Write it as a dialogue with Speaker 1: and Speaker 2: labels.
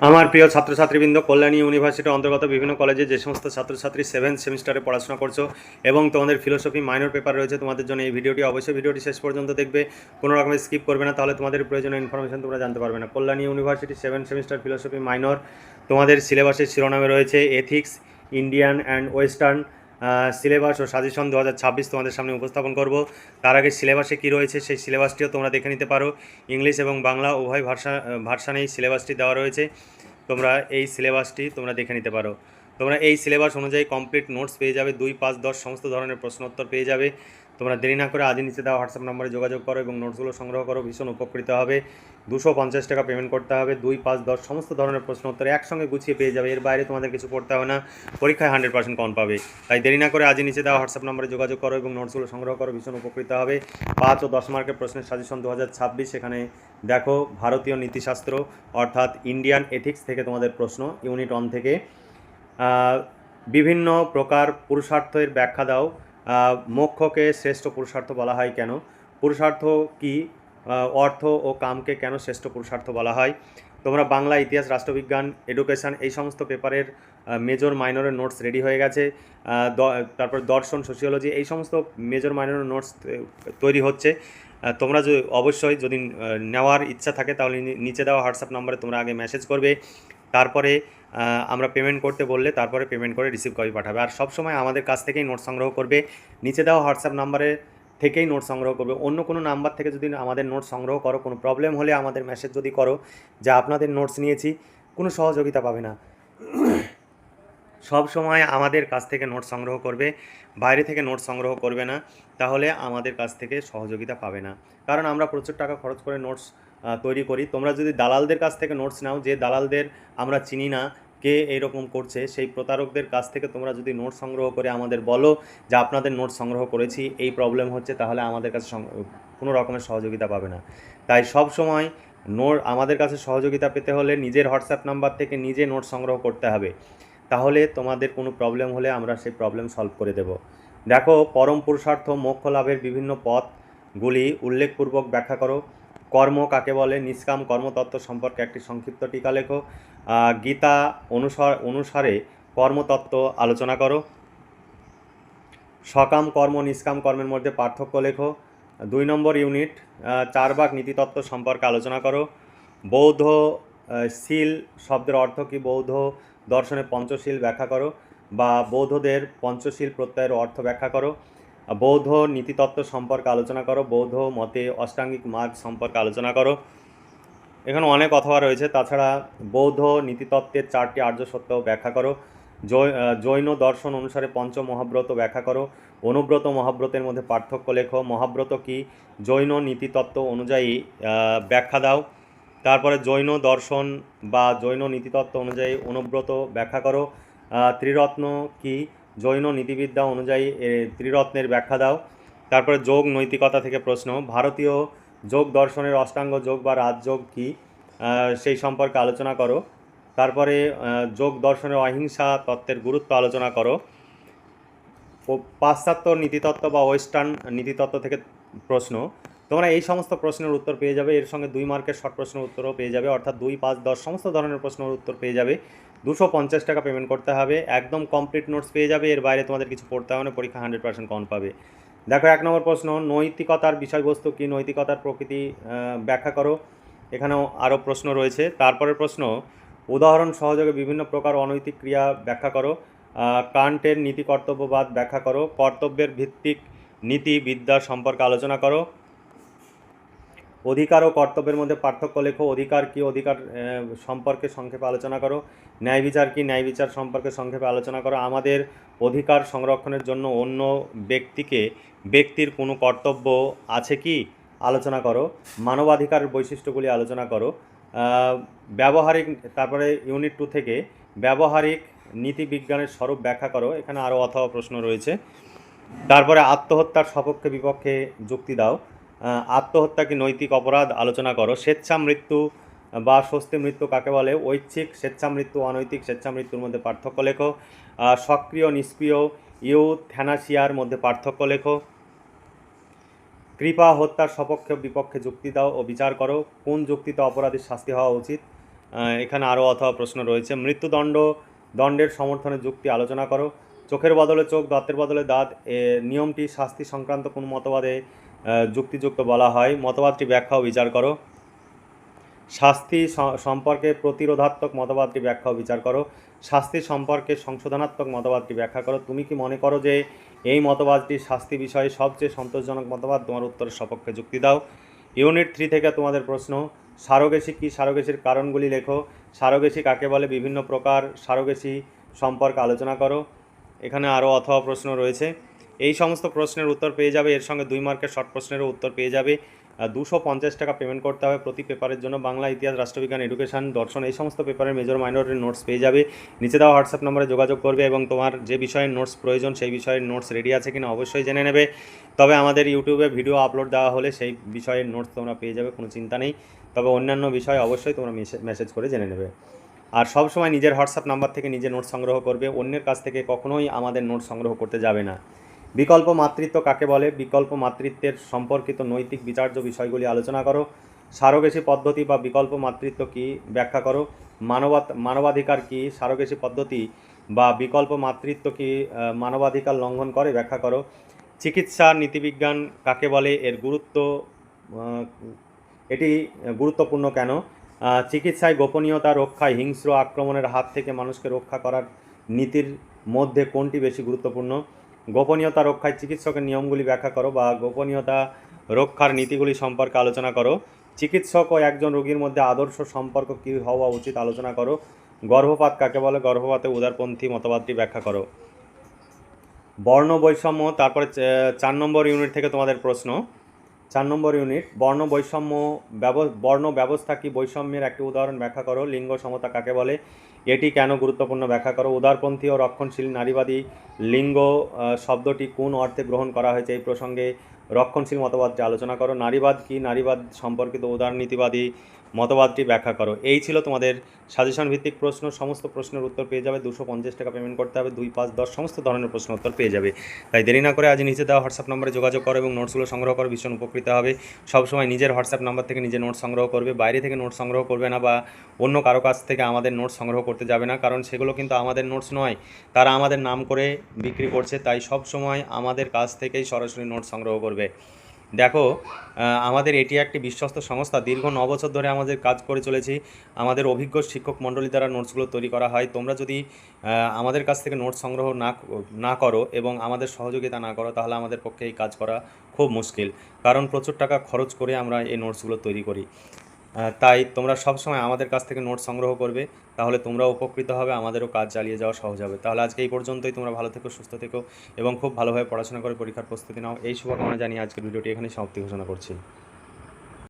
Speaker 1: আমার প্রিয় ছাত্রছাত্রীবৃন্দ, কল্যাণী ইউনিভার্সিটির অন্তর্গত বিভিন্ন কলেজে যে সমস্ত ছাত্রছাত্রী 7th সেমিস্টারে পড়াশোনা করছো এবং তোমাদের ফিলোসফি মাইনর পেপার রয়েছে, তোমাদের জন্য এই ভিডিওটি অবশ্যই ভিডিওটি শেষ পর্যন্ত দেখবে, কোনো রকমের স্কিপ করবে না, তাহলে তোমাদের প্রয়োজনীয় ইনফরমেশন তোমরা জানতে পারবে না। Kalyani university 7th semester philosophy minor তোমাদের সিলেবাসের শিরোনামে রয়েছে ethics, Indian and western. Syllabus ও সাজেশন 2026 তোমাদের সামনে উপস্থাপন করব। তার আগে সিলেবাসে কী রয়েছে সেই সিলেবাসটিও তোমরা দেখে নিতে পারো। ইংলিশ এবং বাংলা উভয় ভার্সানেই সিলেবাসটি দেওয়া রয়েছে। তোমরা এই সিলেবাসটি তোমরা দেখে নিতে পারো। তোমরা এই সিলেবাস অনুযায়ী কমপ্লিট নোটস পেয়ে যাবে, 2, 5, 10 সমস্ত ধরনের প্রশ্নোত্তর পেয়ে যাবে। তোমরা দেরি না করে আজই নিচে দেওয়া হোয়াটসঅ্যাপ নম্বরে যোগাযোগ করো এবং নোটসগুলো সংগ্রহ করো, ভীষণ উপকৃত হবে। 250 টাকা পেমেন্ট করতে হবে, 2, 5, 10 সমস্ত ধরনের প্রশ্নোত্তর একসঙ্গে গুছিয়ে পেয়ে যাবে। এর বাইরে তোমাদের কিছু পড়তে হবে না, পরীক্ষায় 100% কম পাবে। তাই দেরি না করে আজই নিচে দেওয়া হোয়াটসঅ্যাপ নম্বরে যোগাযোগ করো এবং নোটসগুলো সংগ্রহ করো, ভীষণ উপকৃত হবে। 5 ও 10 মার্কের প্রশ্নের সাজেশন 2026, এখানে দেখো ভারতীয় নীতিশাস্ত্র অর্থাৎ ইন্ডিয়ান এথিক্স থেকে তোমাদের প্রশ্ন, ইউনিট 1 থেকে। বিভিন্ন প্রকার পুরুষার্থের ব্যাখ্যা দাও। মোক্ষকে শ্রেষ্ঠ পুরুষার্থ বলা হয় কেন? পুরুষার্থ কি? অর্থ ও কামকে কেন শ্রেষ্ঠ পুরুষার্থ বলা হয়? তোমরা বাংলা, ইতিহাস, রাষ্ট্রবিজ্ঞান, এডুকেশন এই সমস্ত পেপারের মেজর মাইনরের নোটস রেডি হয়ে গেছে। তারপর দর্শন, সোশিওলজি এই সমস্ত মেজর মাইনরের নোটস তৈরি হচ্ছে। তোমরা অবশ্যই যদি নেওয়ার ইচ্ছা থাকে তাহলে নিচে দেওয়া হোয়াটসঅ্যাপ নম্বরে তোমরা আগে মেসেজ করবে, তারপরে আমরা পেমেন্ট করতে বললে তারপরে পেমেন্ট করে রিসিভ কপি পাঠাবে। আর সবসময় আমাদের কাছ থেকেই নোট সংগ্রহ করবে, নিচে দেওয়া হোয়াটসঅ্যাপ নাম্বারে থেকেই নোট সংগ্রহ করবে। অন্য কোনো নাম্বার থেকে যদি আমাদের নোট সংগ্রহ করো, কোনো প্রবলেম হলে আমাদের মেসেজ যদি করো যে আপনাদের নোটস নিয়েছি, কোনো সহযোগিতা পাবে না। সব সময় আমাদের কাছ থেকে নোট সংগ্রহ করবে, বাইরে থেকে নোট সংগ্রহ করবে না, তাহলে আমাদের কাছ থেকে সহযোগিতা পাবে না। কারণ আমরা প্রচুর টাকা খরচ করে নোটস তৈরি করি। তোমরা যদি দালালদের কাছ থেকে নোটস নাও, যে দালালদের আমরা চিনি না কে এইরকম করছে, সেই প্রতারকদের কাছ থেকে তোমরা যদি নোট সংগ্রহ করে আমাদের বলো যে আপনাদের নোট সংগ্রহ করেছি, এই প্রবলেম হচ্ছে, তাহলে আমাদের কাছে কোনো রকমের সহযোগিতা পাবে না। তাই সব সময় আমাদের কাছে সহযোগিতা পেতে হলে নিজের হোয়াটসঅ্যাপ নাম্বার থেকে নিজে নোট সংগ্রহ করতে হবে, তাহলে তোমাদের কোনো প্রবলেম হলে আমরা সেই প্রবলেম সলভ করে দেব। দেখো, পরম পুরুষার্থ মোক্ষ লাভের বিভিন্ন পথগুলি উল্লেখপূর্বক ব্যাখ্যা করো। কর্ম কাকে বলে? নিষ্কাম কর্মতত্ত্ব সম্পর্কে একটি সংক্ষিপ্ত টিকা লেখো। গীতা অনুসারে কর্মতত্ত্ব আলোচনা করো। সকাম কর্ম নিষ্কাম কর্মের মধ্যে পার্থক্য লেখো। 2 নম্বর ইউনিট 4 ভাগ নীতিতত্ত্ব সম্পর্কে আলোচনা করো। বৌদ্ধ শীল শব্দের অর্থ কী? বৌদ্ধ দর্শনে পঞ্চশীল ব্যাখ্যা করো, বা বৌদ্ধদের পঞ্চশীল প্রত্যয়ের অর্থ ব্যাখ্যা করো। বৌদ্ধ নীতিতত্ত্ব সম্পর্কে আলোচনা করো। বৌদ্ধ মতে অষ্টাঙ্গিক মার্গ সম্পর্কে আলোচনা করো। এখানে অনেক অথবা রয়েছে। তাছাড়া বৌদ্ধ নীতিতত্ত্বের 4টি আর্য সত্য ব্যাখ্যা করো। জৈন দর্শন অনুসারে পঞ্চমহাব্রত ব্যাখ্যা করো। অনুব্রত মহাব্রতের মধ্যে পার্থক্য লেখো। মহাব্রত কি? জৈন নীতিতত্ত্ব অনুযায়ী ব্যাখ্যা দাও। তারপরে জৈন দর্শন বা জৈন নীতিতত্ত্ব অনুযায়ী অনুব্রত ব্যাখ্যা করো। ত্রিরত্ন কি? জৈন নীতিবিদ্যা অনুযায়ী ত্রিরত্নের ব্যাখ্যা দাও। তারপরে যোগ নৈতিকতা থেকে প্রশ্ন, ভারতীয় যোগ দর্শনের অষ্টাঙ্গ যোগ বা রাজযোগ কি, সেই সম্পর্কে আলোচনা করো। তারপরে যোগ দর্শনের অহিংসা তত্ত্বের গুরুত্ব আলোচনা করো। পাশ্চাত্য নীতিতত্ত্ব বা ওয়েস্টার্ন নীতিতত্ত্ব থেকে প্রশ্ন, তোমরা এই সমস্ত প্রশ্নের উত্তর পেয়ে যাবে। এর সঙ্গে 2 মার্কের শর্ট প্রশ্নের উত্তরও পেয়ে যাবে, অর্থাৎ 2, 5, 10 সমস্ত ধরনের প্রশ্নের উত্তর পেয়ে যাবে। 250 টাকা পেমেন্ট করতে হবে, একদম কমপ্লিট নোটস পেয়ে যাবে। এর বাইরে তোমাদের কিছু পড়তে হবে না, পরীক্ষা 100% কম পাবে। দেখো, 1 নম্বর প্রশ্ন, নৈতিকতার বিষয়বস্তু কি? নৈতিকতার প্রকৃতি ব্যাখ্যা করো। এখানেও আরও প্রশ্ন রয়েছে। তারপরের প্রশ্ন, উদাহরণ সহযোগে বিভিন্ন প্রকার অনৈতিক ক্রিয়া ব্যাখ্যা করো। কান্টের নীতি কর্তব্যবাদ ব্যাখ্যা করো। কর্তব্যের ভিত্তিক নীতি বিদ্যা সম্পর্কে আলোচনা করো। অধিকার ও কর্তব্যের মধ্যে পার্থক্য লেখো। অধিকার কি? অধিকার সম্পর্কে সংক্ষেপে আলোচনা করো। ন্যায় বিচার কি? ন্যায় বিচার সম্পর্কে সংক্ষেপে আলোচনা করো। আমাদের অধিকার সংরক্ষণের জন্য অন্য ব্যক্তির কোনো কর্তব্য আছে কি? আলোচনা করো। মানবাধিকারের বৈশিষ্ট্যগুলি আলোচনা করো। ব্যবহারিক, তারপরে ইউনিট 2 থেকে ব্যবহারিক নীতিবিজ্ঞানের স্বরূপ ব্যাখ্যা করো। এখানে আরও অথবা প্রশ্ন রয়েছে। তারপরে আত্মহত্যার সপক্ষে বিপক্ষে যুক্তি দাও। আত্মহত্যা কি নৈতিক অপরাধ? আলোচনা করো। স্বেচ্ছা মৃত্যু বা স্বস্তি মৃত্যু কাকে বলে? ঐচ্ছিক স্বেচ্ছা মৃত্যু, অনৈতিক স্বেচ্ছা মৃত্যুর মধ্যে পার্থক্য লেখো। সক্রিয় নিষ্ক্রিয় ইউথ্যানাসিয়ার মধ্যে পার্থক্য লেখো। কৃপা হত্যার সপক্ষে বিপক্ষে যুক্তি দাও ও বিচার করো। কোন যুক্তিতে অপরাধীর শাস্তি হওয়া উচিত? এখানে আরও অথবা প্রশ্ন রয়েছে। দণ্ডের সমর্থনে যুক্তি আলোচনা করো। চোখের বদলে চোখ, দাঁতের বদলে দাঁত নিয়মটি শাস্তি সংক্রান্ত কোন মতবাদে যুক্তিযুক্ত বলা হয়? মতবাদটি ব্যাখ্যা ও বিচার করো। শাস্তি সম্পর্কে প্রতিরোধাত্মক মতবাদটি ব্যাখ্যা ও বিচার করো। শাস্তি সম্পর্কে সংশোধনাত্মক মতবাদটি ব্যাখ্যা করো। তুমি কি মনে করো যে এই মতবাদটি শাস্তি বিষয়ে সবচেয়ে সন্তোষজনক মতবাদ? তোমার উত্তরের সপক্ষে যুক্তি দাও। ইউনিট 3 থেকে তোমাদের প্রশ্ন। সারোগেসি কি? সারোগেসির কারণগুলি লেখো। সারোগেসি কাকে বলে? বিভিন্ন প্রকার সারোগেসি সম্পর্কে আলোচনা করো। এখানে আরও অথবা প্রশ্ন রয়েছে। এই সমস্ত প্রশ্নের উত্তর পেয়ে যাবে। এর সঙ্গে 2 মার্কের শর্ট প্রশ্নেরও উত্তর পেয়ে যাবে। 250 টাকা পেমেন্ট করতে হবে প্রতি পেপারের জন্য। বাংলা, ইতিহাস, রাষ্ট্রবিজ্ঞান, এডুকেশন, দর্শন এই সমস্ত পেপারের মেজর মাইনরের নোটস পেয়ে যাবে। নিচে দেওয়া হোয়াটসঅ্যাপ নম্বরে যোগাযোগ করবে এবং তোমার যে বিষয়ের নোটস প্রয়োজন সেই বিষয়ের নোটস রেডি আছে কিনা অবশ্যই জেনে নেবে। তবে আমাদের ইউটিউবে ভিডিও আপলোড দেওয়া হলে সেই বিষয়ের নোটস তোমরা পেয়ে যাবে, কোনো চিন্তা নেই। তবে অন্যান্য বিষয় অবশ্যই তোমরা মেসেজ করে জেনে নেবে। আর সবসময় নিজের হোয়াটসঅ্যাপ নাম্বার থেকে নিজে নোটস সংগ্রহ করবে, অন্যের কাছ থেকে কখনোই আমাদের নোটস সংগ্রহ করতে যাবে না। বিকল্প মাতৃত্ব কাকে বলে? বিকল্প মাতৃত্বের সম্পর্কিত নৈতিক বিচার্য বিষয়গুলি আলোচনা করো। সারোগেসি পদ্ধতি বা বিকল্প মাতৃত্ব কি? ব্যাখ্যা করো। মানবাধিকার কি? সারোগেসি পদ্ধতি বা বিকল্প মাতৃত্ব কি মানবাধিকার লঙ্ঘন করে? ব্যাখ্যা করো। চিকিৎসা নীতিবিজ্ঞান কাকে বলে? এটি গুরুত্বপূর্ণ কেন? চিকিৎসায় গোপনীয়তা রক্ষায় হিংস্র আক্রমণের হাত থেকে মানুষকে রক্ষা করার নীতির মধ্যে কোনটি বেশি গুরুত্বপূর্ণ? গোপনীয়তা রক্ষায় চিকিৎসকের নিয়মগুলি ব্যাখ্যা করো বা গোপনীয়তা রক্ষার নীতিগুলি সম্পর্কে আলোচনা করো। চিকিৎসক ও একজন রোগীর মধ্যে আদর্শ সম্পর্ক কী হওয়া উচিত আলোচনা করো। গর্ভপাত কাকে বলে? গর্ভপাতে উদারপন্থী মতবাদটি ব্যাখ্যা করো। বর্ণ বৈষম্য, তারপরে 4 নম্বর ইউনিট থেকে তোমাদের প্রশ্ন। 4 নম্বর ইউনিট, বর্ণ ব্যবস্থা কি? বৈষম্যের একটি উদাহরণ ব্যাখ্যা করো। লিঙ্গ সমতা কাকে বলে? এটি কেন গুরুত্বপূর্ণ? ব্যাখ্যা করো। উদারপন্থী ও রক্ষণশীল নারীবাদী লিঙ্গ শব্দটি কোন অর্থে গ্রহণ করা হয়েছে? এই প্রসঙ্গে রক্ষণশীল মতবাদটি আলোচনা করো। নারীবাদ কি? নারীবাদ সম্পর্কিত উদারনীতিবাদী মতবাদটি ব্যাখ্যা করো। এই ছিল তোমাদের সাজেশন ভিত্তিক প্রশ্ন। সমস্ত প্রশ্নের উত্তর পেয়ে যাবে। 250 টাকা পেমেন্ট করতে হবে। 2, 5, 10 সমস্ত ধরনের প্রশ্ন উত্তর পেয়ে যাবে। তাই দেরি না করে আজ নিচে দেওয়া হোয়াটসঅ্যাপ নম্বরে যোগাযোগ করো এবং নোটসগুলো সংগ্রহ করো, ভীষণ উপকৃত হবে। সবসময় নিজের হোয়াটসঅ্যাপ নাম্বার থেকে নিজে নোট সংগ্রহ করবে, বাইরে থেকে নোট সংগ্রহ করবে না বা অন্য কারো কাছ থেকে আমাদের নোট সংগ্রহ করতে যাবে না, কারণ সেগুলো কিন্তু আমাদের নোটস নয়, তারা আমাদের নাম করে বিক্রি করছে। তাই সব সময় আমাদের কাছ থেকেই সরাসরি নোট সংগ্রহ করবে। দেখো, আমাদের এটি একটি বিশ্বস্ত সংস্থা। দীর্ঘ 9 বছর ধরে আমাদের কাজ করে চলেছি। আমাদের অভিজ্ঞ শিক্ষক মণ্ডলী দ্বারা নোটসগুলো তৈরি করা হয়। তোমরা যদি আমাদের কাছ থেকে নোটস সংগ্রহ না করো এবং আমাদের সহযোগিতা না করো, তাহলে আমাদের পক্ষে এই কাজ করা খুব মুশকিল, কারণ প্রচুর টাকা খরচ করে আমরা এই নোটসগুলো তৈরি করি। তাই তোমরা সবসময় আমাদের কাছ থেকে নোটস সংগ্রহ করবে, তাহলে তোমরাও উপকৃত হবে, আমাদেরও কাজ চালিয়ে যাওয়া সহজ হবে। তাহলে আজকে এই পর্যন্তই। তোমরা ভালো থেকো, সুস্থ থেকো এবং খুব ভালোভাবে পড়াশোনা করে পরীক্ষার প্রস্তুতি নাও। এই শুভকামনা জানিয়ে আজকের ভিডিওটি এখানেই সমাপ্তি ঘোষণা করছি।